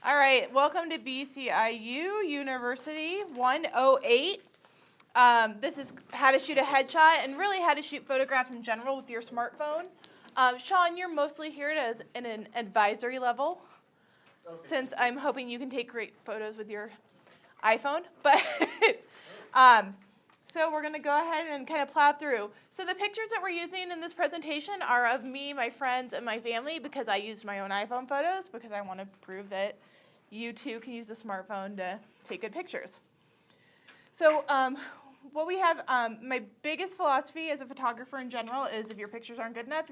All right, welcome to Bciu University 108. This is how to shoot a headshot and really how to shoot photographs in general with your smartphone. Sean, you're mostly here as in an advisory level, since I'm hoping you can take great photos with your iPhone. But so we're going to go ahead and kind of plow through. So the pictures that we're using in this presentation are of me, my friends, and my family because I used my own iPhone photos because I want to prove that you too can use a smartphone to take good pictures. So what we have, my biggest philosophy as a photographer in general is if your pictures aren't good enough,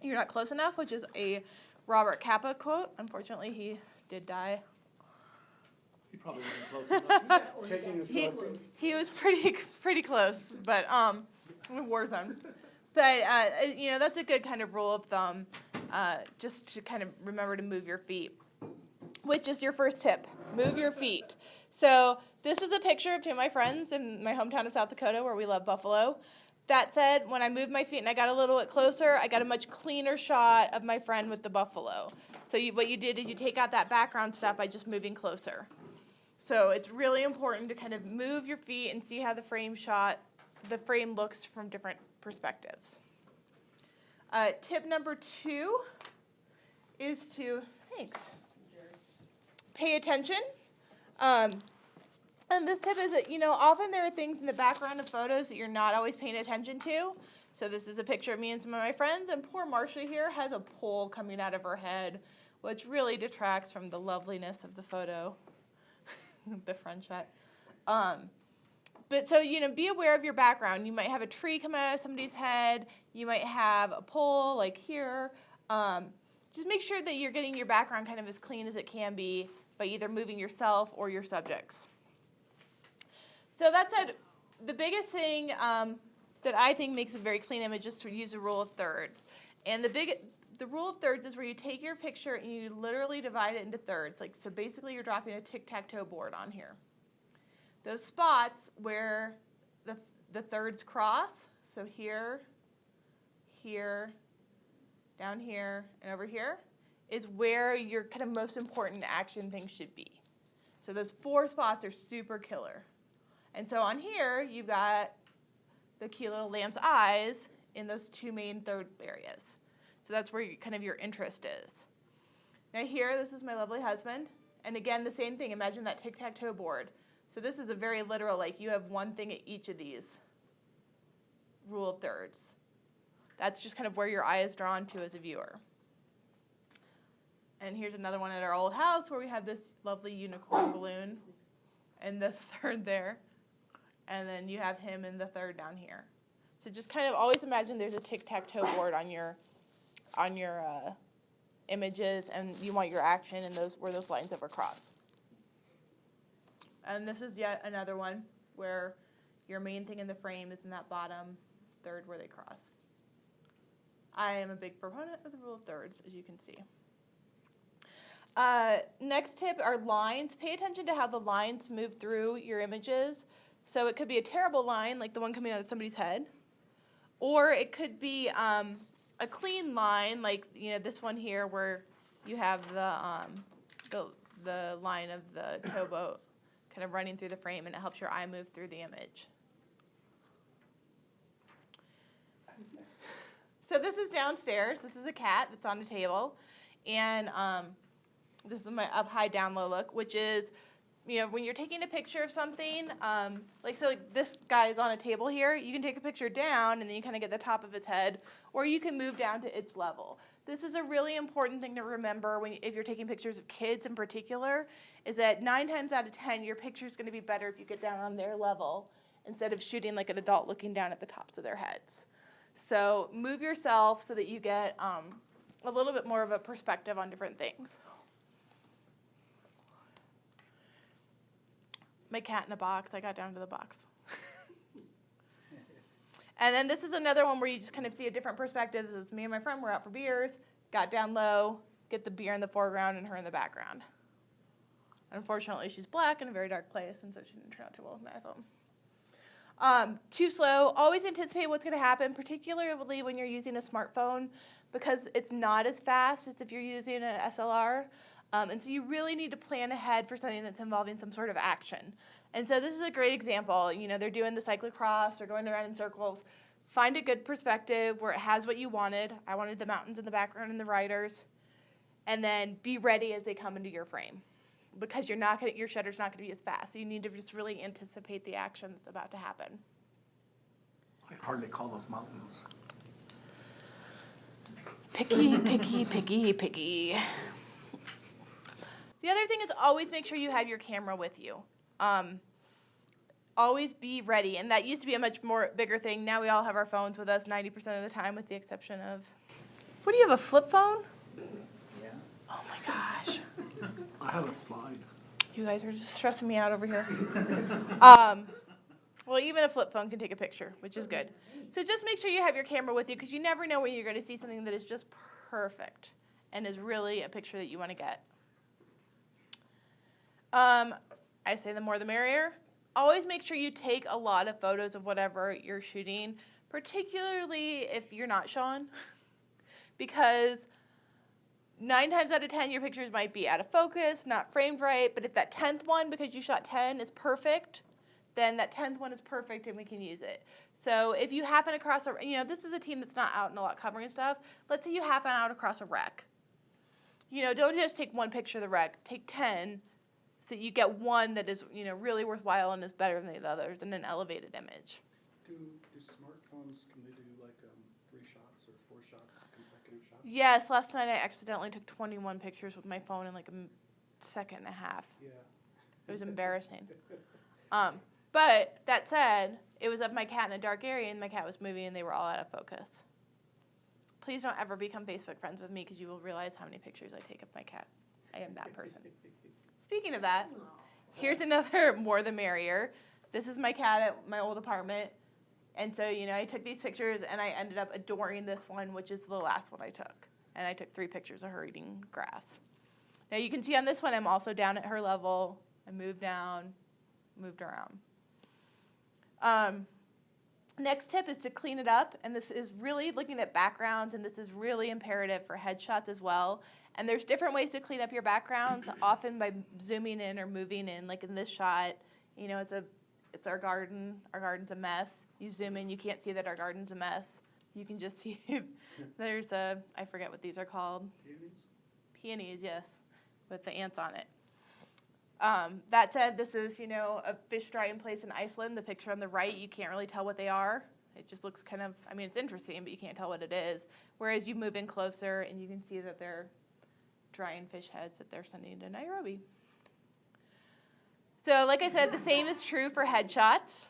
you're not close enough, which is a Robert Capa quote. Unfortunately, he did die. He probably wasn't close enough. He was pretty close, but war zone. But you know, that's a good kind of rule of thumb, just to kind of remember to move your feet, which is your first tip. Move your feet. So this is a picture of two of my friends in my hometown of South Dakota where we love buffalo. That said, when I moved my feet and I got a little bit closer, I got a much cleaner shot of my friend with the buffalo. So what you did is you take out that background stuff by just moving closer. So it's really important to kind of move your feet and see how the frame looks from different perspectives. Tip number 2 is to, pay attention. And this tip is that, you know, often there are things in the background of photos that you're not always paying attention to. So this is a picture of me and some of my friends, and poor Marcia here has a pole coming out of her head, which really detracts from the loveliness of the photo, the front shot. But so, you know, be aware of your background. You might have a tree coming out of somebody's head. You might have a pole like here. Just make sure that you're getting your background kind of as clean as it can be by either moving yourself or your subjects. So that said, the biggest thing that I think makes a very clean image is to use a rule of thirds. And the rule of thirds is where you take your picture and you literally divide it into thirds. So basically you're dropping a tic-tac-toe board on here. Those spots where the thirds cross, so here, here, down here, and over here, is where your kind of most important action things should be. So those 4 spots are super killer. And so on here, you've got the cute little lamb's eyes in those 2 main third areas. So that's where kind of your interest is. Now here, this is my lovely husband. And again, the same thing. Imagine that tic-tac-toe board. So this is a very literal, like you have one thing at each of these rule of thirds. That's just kind of where your eye is drawn to as a viewer. And here's another one at our old house where we have this lovely unicorn balloon and the third there. And then you have him in the third down here. So just kind of always imagine there's a tic-tac-toe board on your images, and you want your action in where those lines overcross. And this is yet another one where your main thing in the frame is in that bottom third where they cross. I am a big proponent of the rule of thirds, as you can see. Next tip are lines. Pay attention to how the lines move through your images. So it could be a terrible line, like the one coming out of somebody's head, or it could be a clean line, like this one here, where you have the line of the towboat kind of running through the frame, and it helps your eye move through the image. So this is downstairs. This is a cat that's on a table, and this is my up high down low look, which is, when you're taking a picture of something, like this guy is on a table here, you can take a picture down and then you kind of get the top of its head, or you can move down to its level. This is a really important thing to remember if you're taking pictures of kids in particular, is that 9 times out of 10, your picture is going to be better if you get down on their level instead of shooting like an adult looking down at the tops of their heads. So move yourself so that you get a little bit more of a perspective on different things. My cat in a box. I got down to the box. And then this is another one where you just kind of see a different perspective. This is me and my friend. We're out for beers. Got down low. Get the beer in the foreground and her in the background. Unfortunately, she's black in a very dark place, and so she didn't turn out too well with my iPhone. Too slow. Always anticipate what's going to happen, particularly when you're using a smartphone, because it's not as fast as if you're using an SLR. And so you really need to plan ahead for something that's involving some sort of action. And so this is a great example. You know, they're doing the cyclocross, they're going around in circles. Find a good perspective where it has what you wanted. I wanted the mountains in the background and the riders. And then be ready as they come into your frame, because your shutter's not going to be as fast. So you need to just really anticipate the action that's about to happen. I hardly call those mountains. Picky, picky, picky, picky. The other thing is always make sure you have your camera with you. Always be ready. And that used to be a much more bigger thing. Now we all have our phones with us 90% of the time, with the exception of... What, do you have a flip phone? Yeah. Oh my gosh. I have a slide. You guys are just stressing me out over here. Well, even a flip phone can take a picture, which is good. So just make sure you have your camera with you, because you never know when you're going to see something that is just perfect and is really a picture that you want to get. I say the more the merrier. Always make sure you take a lot of photos of whatever you're shooting, particularly if you're not Sean, because 9 times out of 10 your pictures might be out of focus, not framed right, but if that 10th one, because you shot 10, is perfect, then that 10th one is perfect and we can use it. So if you happen across this is a team that's not out and a lot covering stuff. Let's say you happen out across a wreck. Don't just take one picture of the wreck. Take 10 so that you get one that is, really worthwhile and is better than the others in an elevated image. Do smartphones, can they do like 3 shots or 4 shots, consecutive shots? Yes, last night I accidentally took 21 pictures with my phone in like a second and a half. Yeah. It was embarrassing. But that said, it was of my cat in a dark area, and my cat was moving, and they were all out of focus. Please don't ever become Facebook friends with me, because you will realize how many pictures I take of my cat. I am that person. Speaking of that, here's another more the merrier. This is my cat at my old apartment. And so, I took these pictures, and I ended up adoring this one, which is the last one I took. And I took 3 pictures of her eating grass. Now, you can see on this one, I'm also down at her level. I moved down, moved around. Next tip is to clean it up, and this is really looking at backgrounds, and this is really imperative for headshots as well. And there's different ways to clean up your backgrounds, often by zooming in or moving in. Like in this shot, it's our garden. Our garden's a mess. You zoom in, you can't see that our garden's a mess. You can just see there's I forget what these are called. Peonies? Peonies, yes, with the ants on it. That said, this is, a fish drying place in Iceland. The picture on the right, you can't really tell what they are. It just looks kind of, it's interesting, but you can't tell what it is. Whereas you move in closer, and you can see that they're drying fish heads that they're sending to Nairobi. So like I said, the same is true for headshots.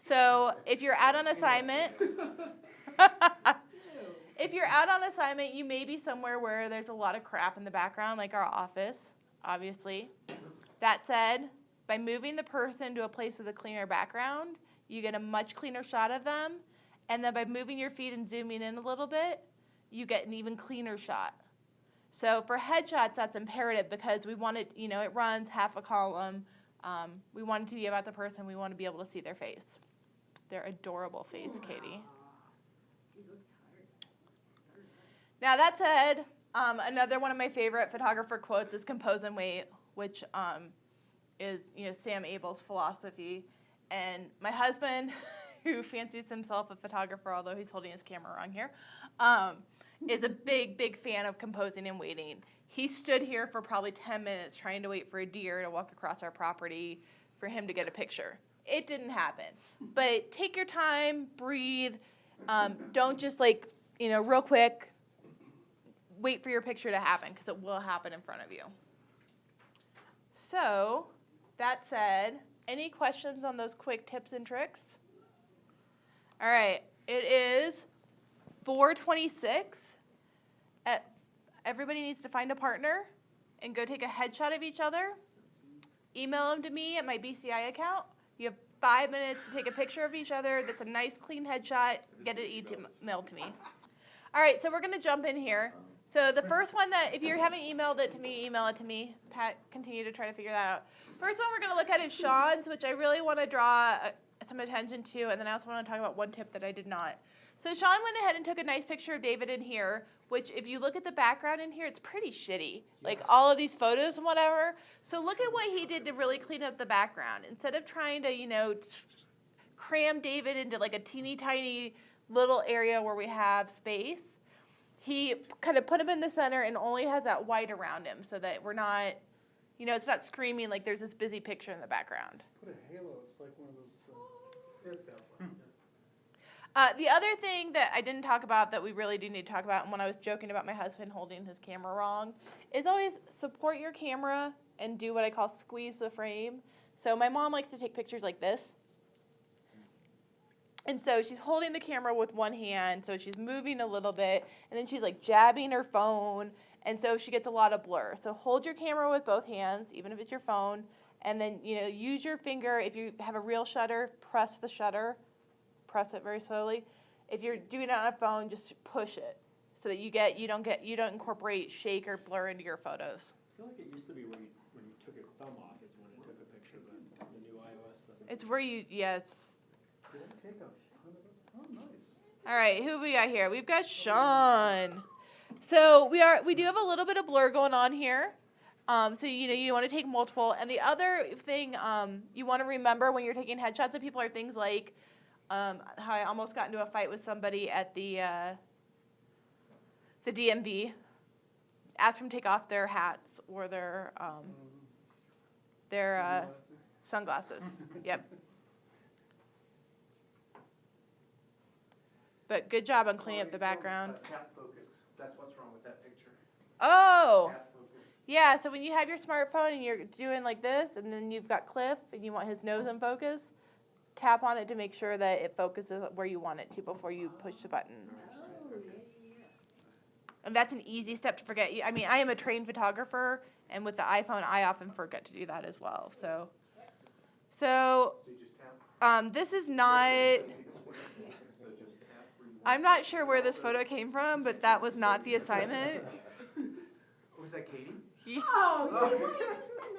So if you're out on assignment, you may be somewhere where there's a lot of crap in the background, like our office. Obviously. That said, by moving the person to a place with a cleaner background, you get a much cleaner shot of them. And then by moving your feet and zooming in a little bit, you get an even cleaner shot. So for headshots, that's imperative, because we want it, it runs half a column. We want it to be about the person. We want to be able to see their face. Their adorable face, Katie. She looks tired. Now that said, another one of my favorite photographer quotes is "compose and wait," which is Sam Abel's philosophy. And my husband, who fancies himself a photographer, although he's holding his camera wrong here, is a big fan of composing and waiting. He stood here for probably 10 minutes trying to wait for a deer to walk across our property for him to get a picture. It didn't happen. But take your time, breathe. Don't just real quick, wait for your picture to happen, because it will happen in front of you. So, that said, any questions on those quick tips and tricks? All right, it is 4:26. Everybody needs to find a partner and go take a headshot of each other. Email them to me at my BCI account. You have 5 minutes to take a picture of each other. That's a nice, clean headshot. Get it emailed to me. All right, so we're going to jump in here. So the first one that, if you haven't emailed it to me, email it to me. Pat, continue to try to figure that out. First one we're going to look at is Sean's, which I really want to draw some attention to, and then I also want to talk about one tip that I did not. So Sean went ahead and took a nice picture of David in here, which if you look at the background in here, it's pretty shitty. Like all of these photos and whatever. So look at what he did to really clean up the background. Instead of trying to, cram David into like a teeny tiny little area where we have space, he kind of put him in the center and only has that white around him so that we're not, it's not screaming like there's this busy picture in the background. Put a halo, it's like one of those, it's got one, yeah. The other thing that I didn't talk about that we really do need to talk about, and when I was joking about my husband holding his camera wrong, is always support your camera and do what I call squeeze the frame. So my mom likes to take pictures like this. And so she's holding the camera with one hand, so she's moving a little bit, and then she's like jabbing her phone, and so she gets a lot of blur. So hold your camera with both hands, even if it's your phone, and then, use your finger. If you have a real shutter, press the shutter. Press it very slowly. If you're doing it on a phone, just push it so that you don't incorporate shake or blur into your photos. I feel like it used to be when you took your thumb off is when it took a picture, but the new iOS doesn't. It's where it's. Did I take a ton of those? Oh, nice. All right, who we got here? We've got Sean. So we do have a little bit of blur going on here. So you want to take multiple. And the other thing you want to remember when you're taking headshots of people are things like how I almost got into a fight with somebody at the DMV. Ask them to take off their hats or their sunglasses. Yep. But good job on cleaning up the background. Tap focus. That's what's wrong with that picture. Oh, Tap focus. yeah. So when you have your smartphone and you're doing like this, and then you've got Cliff, and you want his nose in focus, tap on it to make sure that it focuses where you want it to before you push the button. And that's an easy step to forget. I mean, I am a trained photographer, and with the iPhone, I often forget to do that as well. So So you just tap. this is not. I'm not sure where this photo came from, but that was not the assignment. Was that Katie? Oh, why did you send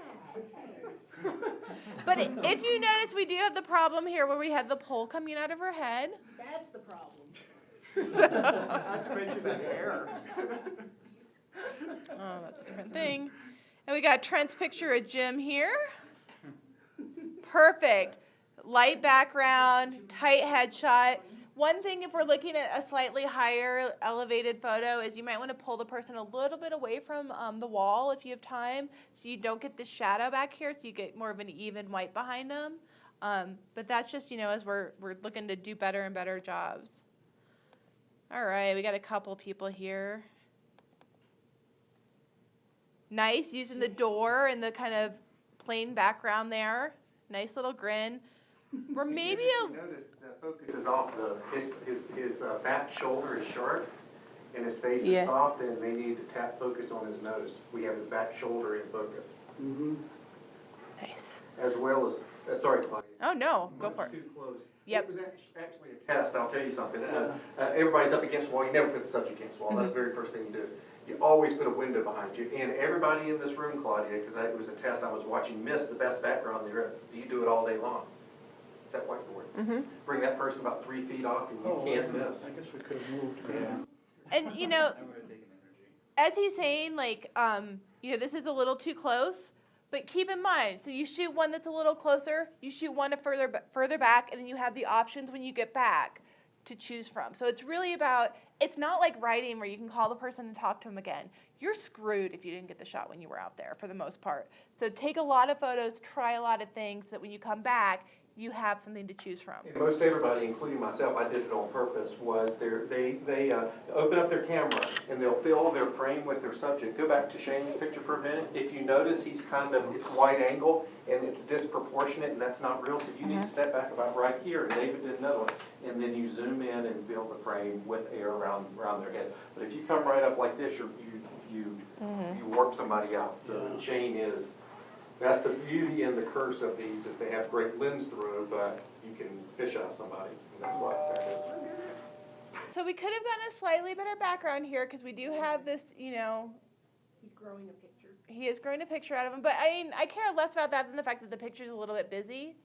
that? But if you notice, we do have the problem here where we had the pole coming out of her head. That's the problem. Not to mention that hair. Oh, that's a different thing. And we got Trent's picture of Jim here. Perfect. Light background, tight headshot. One thing, if we're looking at a slightly higher elevated photo, is you might want to pull the person a little bit away from the wall if you have time, so you don't get the shadow back here, so you get more of an even white behind them. But that's just, as we're looking to do better and better jobs. All right, we got a couple people here. Nice, using the door and the kind of plain background there. Nice little grin. Or maybe If you notice the focus is off his back shoulder is sharp and his face Yeah. is soft, and they need to tap focus on his nose. We have his back shoulder in focus. Mm-hmm. Nice. As well as, sorry, Claudia. Oh no, go Much for it. too close. Yep. It was actually a test, I'll tell you something. Everybody's up against the wall. You never put the subject against the wall. That's the very first thing you do. You always put a window behind you. And everybody in this room, Claudia, because it was a test I was watching, missed the best background there is. You do it all day long. It's that whiteboard. Mm-hmm. Bring that person about 3 feet off and you can't miss. I guess we could have moved. Yeah. And as he's saying, this is a little too close, but keep in mind, so you shoot one that's a little closer, you shoot one further back, and then you have the options when you get back to choose from. So it's really about, it's not like writing where you can call the person and talk to them again. You're screwed if you didn't get the shot when you were out there for the most part. So take a lot of photos, try a lot of things, so that when you come back, you have something to choose from. And most everybody, including myself, I did it on purpose, was they open up their camera and they'll fill their frame with their subject. Go back to Shane's picture for a minute. If you notice, it's wide angle and it's disproportionate, and that's not real, so you need to step back about right here, and David did another one. And then you zoom in and fill the frame with air around their head. But if you come right up like this, you warp somebody out. So Shane that's the beauty and the curse of these, is they have great lens through, but you can fish out somebody, and that's what that is. So we could have gotten a slightly better background here because we do have this, He's growing a picture. he is growing a picture out of him. But I care less about that than the fact that the picture's a little bit busy.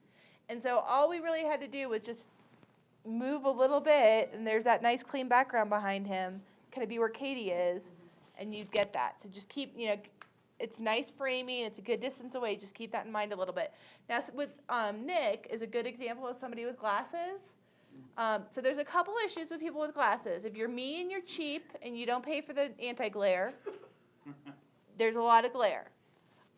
And so all we really had to do was just, move a little bit, and there's that nice clean background behind him, kind of be where Katie is, and you'd get that. So just keep, it's nice framing, it's a good distance away, just keep that in mind a little bit. Now with Nick is a good example of somebody with glasses. So there's a couple issues with people with glasses. If you're me and you're cheap and you don't pay for the anti-glare, there's a lot of glare.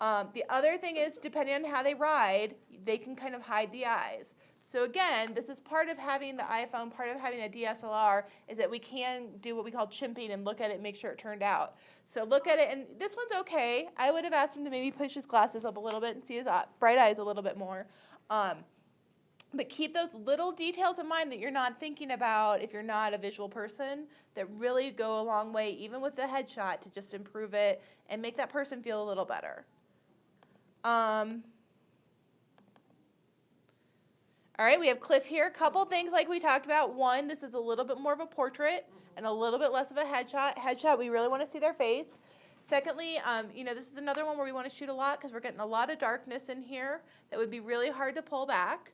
The other thing is, depending on how they ride, they can kind of hide the eyes. So again, this is part of having the iPhone, part of having a DSLR, is that we can do what we call chimping and look at it and make sure it turned out. So look at it, and this one's okay. I would have asked him to maybe push his glasses up a little bit and see his bright eyes a little bit more. But keep those little details in mind that you're not thinking about if you're not a visual person that really go a long way, even with the headshot, to just improve it and make that person feel a little better. All right, we have Cliff here. A couple things like we talked about. One, this is a little bit more of a portrait and a little bit less of a headshot. Headshot, we really want to see their face. Secondly, this is another one where we want to shoot a lot because we're getting a lot of darkness in here that would be really hard to pull back.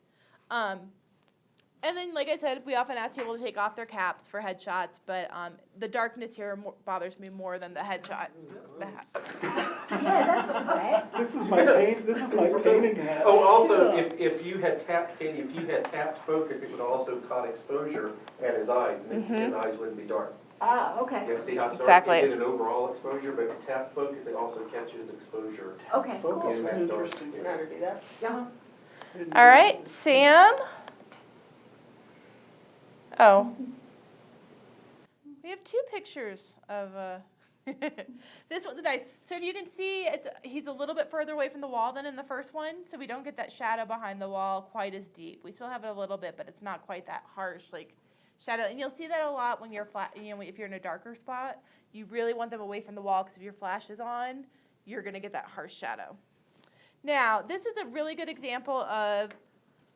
And then, like I said, we often ask people to take off their caps for headshots, but the darkness here bothers me more than the headshot. Yeah, that's sweat. This is my painting hat. Oh, also, if you had tapped focus, it would also caught exposure at his eyes, and his eyes wouldn't be dark. Ah, okay. You see how it's dark? Exactly. It did an overall exposure, but if you tap focus, it also catches exposure. Okay, Focus, cool. in that dark. interesting. Do that? Uh-huh. All right, Sam. Oh. We have two pictures of this one's nice. So if you can see, he's a little bit further away from the wall than in the first one, so we don't get that shadow behind the wall quite as deep. We still have it a little bit, but it's not quite that harsh, like shadow. And you'll see that a lot when you're if you're in a darker spot. You really want them away from the wall because if your flash is on, you're going to get that harsh shadow. Now, this is a really good example of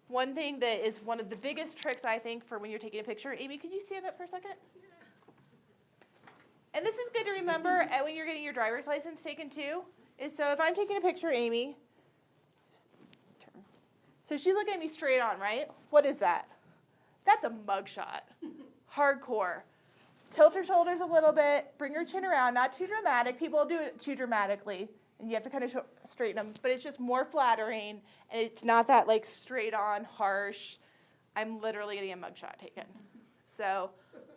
one thing that is one of the biggest tricks, I think, for when you're taking a picture. Amy, could you stand up for a second? And this is good to remember when you're getting your driver's license taken too, is so if I'm taking a picture, Amy, so she's looking at me straight on, right? What is that? That's a mug shot. Hardcore. Tilt her shoulders a little bit, bring her chin around, not too dramatic. People do it too dramatically, and you have to kind of straighten them, but it's just more flattering, and it's not that like straight on, harsh. I'm literally getting a mug shot taken. So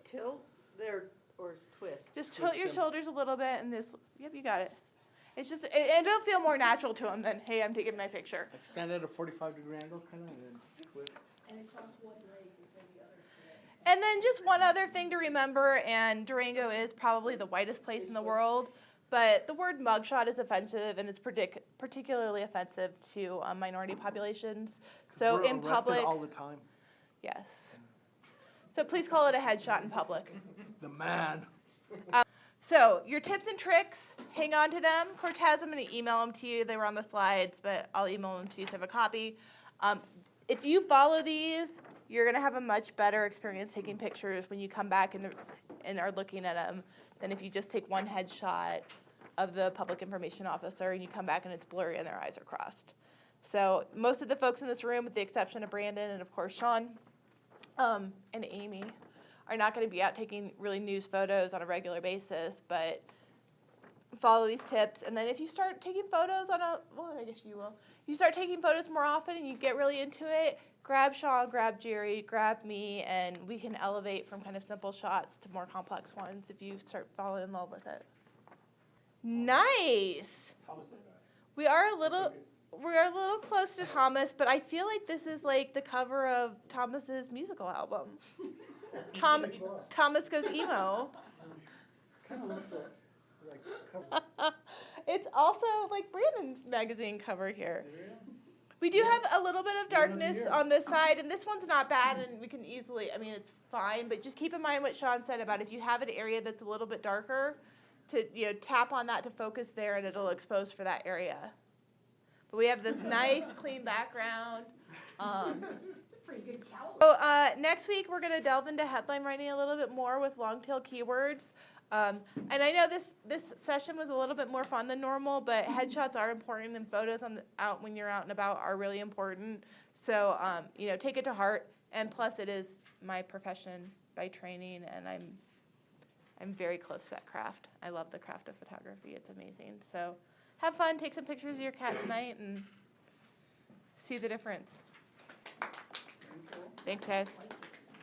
Tilt there or twist? just tilt your shoulders a little bit, and this, yep, you got it. It's just, it'll feel more natural to them than, hey, I'm taking my picture. Like stand at a 45-degree angle, kind of, and then flip. And then just one other thing to remember, and Durango is probably the whitest place in the world, but the word mugshot is offensive, and it's particularly offensive to minority populations. So We're in public, all the time. yes. So please call it a headshot in public. The man. So your tips and tricks, hang on to them. Cortez, I'm going to email them to you. They were on the slides, but I'll email them to you to have a copy. If you follow these, you're going to have a much better experience taking pictures when you come back and are looking at them than if you just take one headshot of the public information officer and you come back and it's blurry and their eyes are crossed. So most of the folks in this room, with the exception of Brandon and of course Sean and Amy, are not going to be out taking really news photos on a regular basis, but follow these tips. And then if you start taking photos I guess you will. You start taking photos more often and you get really into it, grab Sean, grab Jerry, grab me, and we can elevate from kind of simple shots to more complex ones if you start falling in love with it. Nice. We're a little close to Thomas, but I feel like this is like the cover of Thomas's musical album. Thomas Goes Emo. Kind of looks like cover. It's also like Brandon's magazine cover here. We do have a little bit of darkness on this side, and this one's not bad, and we can easily, it's fine, but just keep in mind what Sean said about if you have an area that's a little bit darker, to tap on that to focus there, and it'll expose for that area. But we have this nice, clean background. It's a pretty good calendar. So next week, we're going to delve into headline writing a little bit more with long-tail keywords. And I know this session was a little bit more fun than normal, but headshots are important, and photos when you're out and about are really important. So take it to heart. And plus, it is my profession by training, and I'm very close to that craft. I love the craft of photography. It's amazing. So have fun, take some pictures of your cat tonight, and see the difference. Thanks, guys.